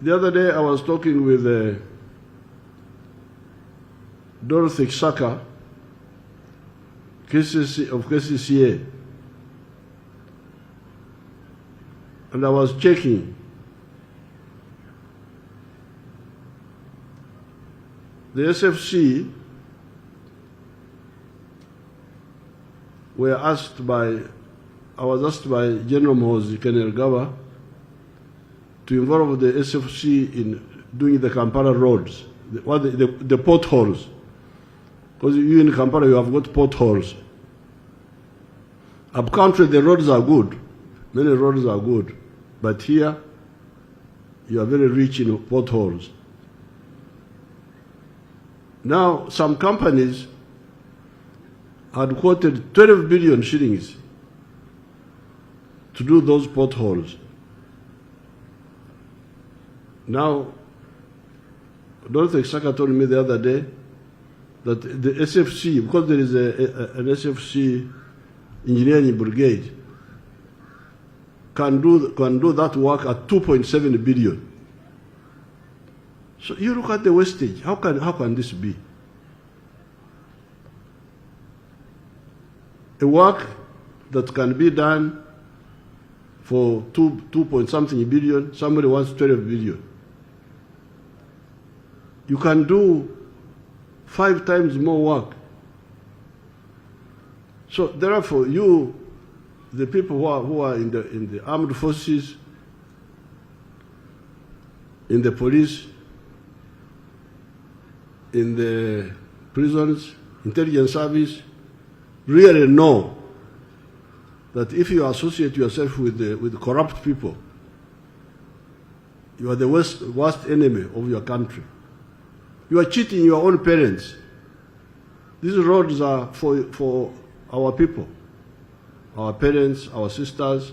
The other day I was talking with Dorothy Saka, of KCCA, and I was checking. The SFC I was asked by Gen Muhoozi Kainerugaba to involve the SFC in doing the Kampala roads, the potholes. Because you in Kampala, you have got potholes. Up country, the roads are good. Many roads are good. But here, you are very rich in potholes. Now, some companies had quoted 12 billion shillings to do those potholes. Now, Dorothy Saka told me the other day that the SFC, because there is an SFC engineering brigade, can do that work at 2.7 billion. So you look at the wastage. How can this be? A work that can be done for 2 point something billion, somebody wants 12 billion. You can do 5 times more work. So therefore, you, the people who are in the armed forces, in the police, in the prisons, intelligence service, really know that if you associate yourself with corrupt people, you are the worst enemy of your country. You are cheating your own parents. These roads are for our people, our parents, our sisters,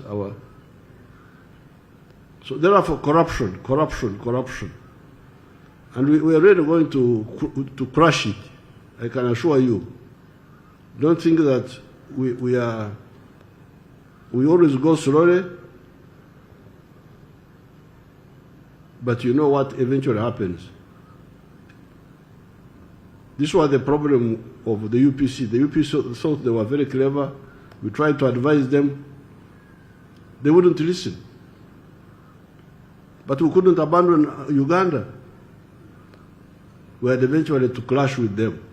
so therefore corruption. And we are really going to crush it, I can assure you. Don't think that we always go slowly, but you know what eventually happens. This was the problem of the UPC. The UPC thought they were very clever. We tried to advise them. They wouldn't listen. But we couldn't abandon Uganda. We had eventually to clash with them.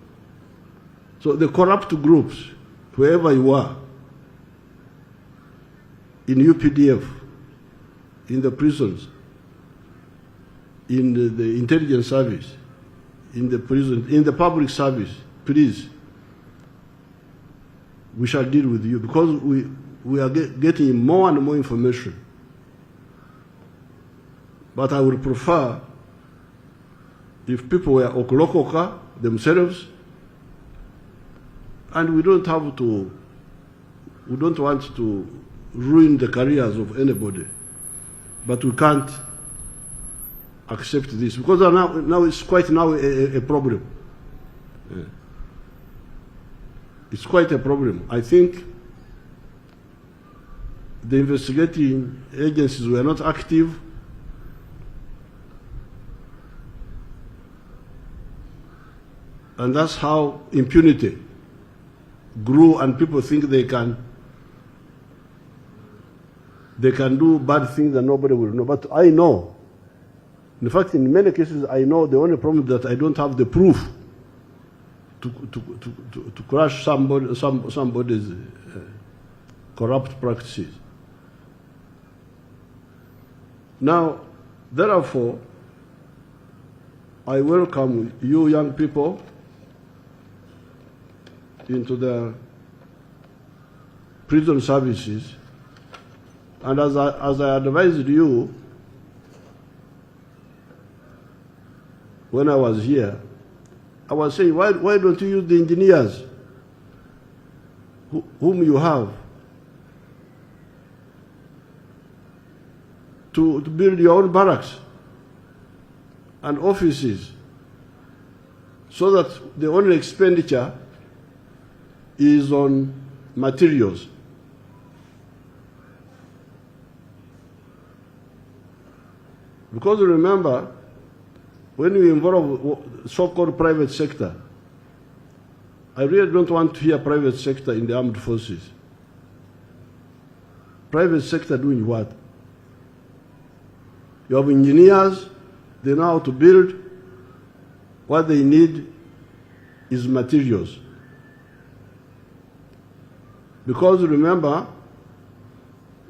So the corrupt groups, wherever you are, in UPDF, in the prisons, in the intelligence service, in the prison, in the public service, please, we shall deal with you, because we are getting more and more information. But I would prefer if people were okolokoka themselves, and we don't want to ruin the careers of anybody, but we can't accept this, because now it's quite a problem. Yeah. It's quite a problem. I think the investigating agencies were not active. And that's how impunity grew, and people think they can do bad things and nobody will know. But I know. In fact, in many cases, I know the only problem is that I don't have the proof to crush somebody's corrupt practices. Now, therefore, I welcome you young people into the prison services, and as I advised you when I was here, I was saying, why don't you use the engineers whom you have to build your own barracks and offices, so that the only expenditure is on materials. Because remember, when you involve so-called private sector, I really don't want to hear private sector in the armed forces. Private sector doing what? You have engineers, they know how to build. What they need is materials. Because remember,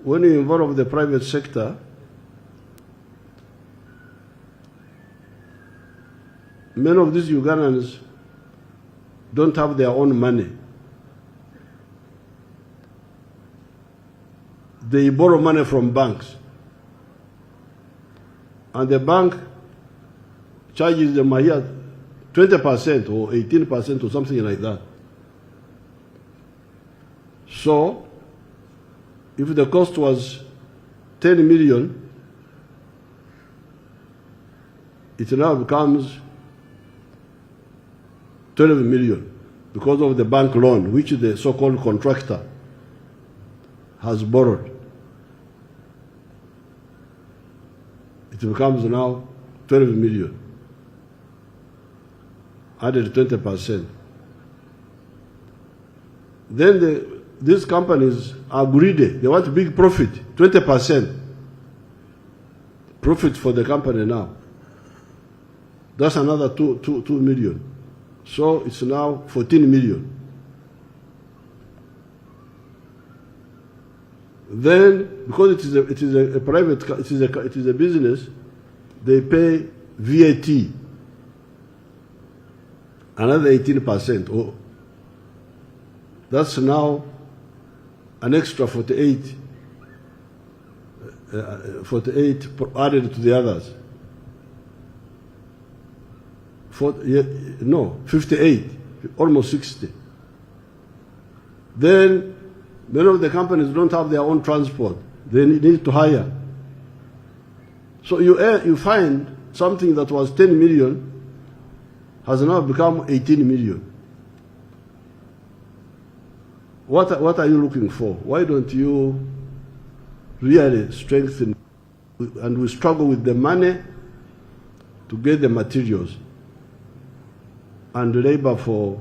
when you involve the private sector, many of these Ugandans don't have their own money. They borrow money from banks. And the bank charges them here 20% or 18% or something like that. So, if the cost was 10 million, it now becomes 12 million because of the bank loan which the so-called contractor has borrowed. It becomes now 12 million, added 20%. Then these companies are greedy. They want big profit, 20% profit for the company now. That's another 2 million. So it's now 14 million. Then, because it is a private, it is a business, they pay VAT, another 18%. Oh, that's now an extra 48 added to the others. 58, almost 60. Then many of the companies don't have their own transport. They need to hire. So you find something that was 10 million has now become 18 million. What are you looking for? Why don't you really strengthen? And we struggle with the money to get the materials and labor for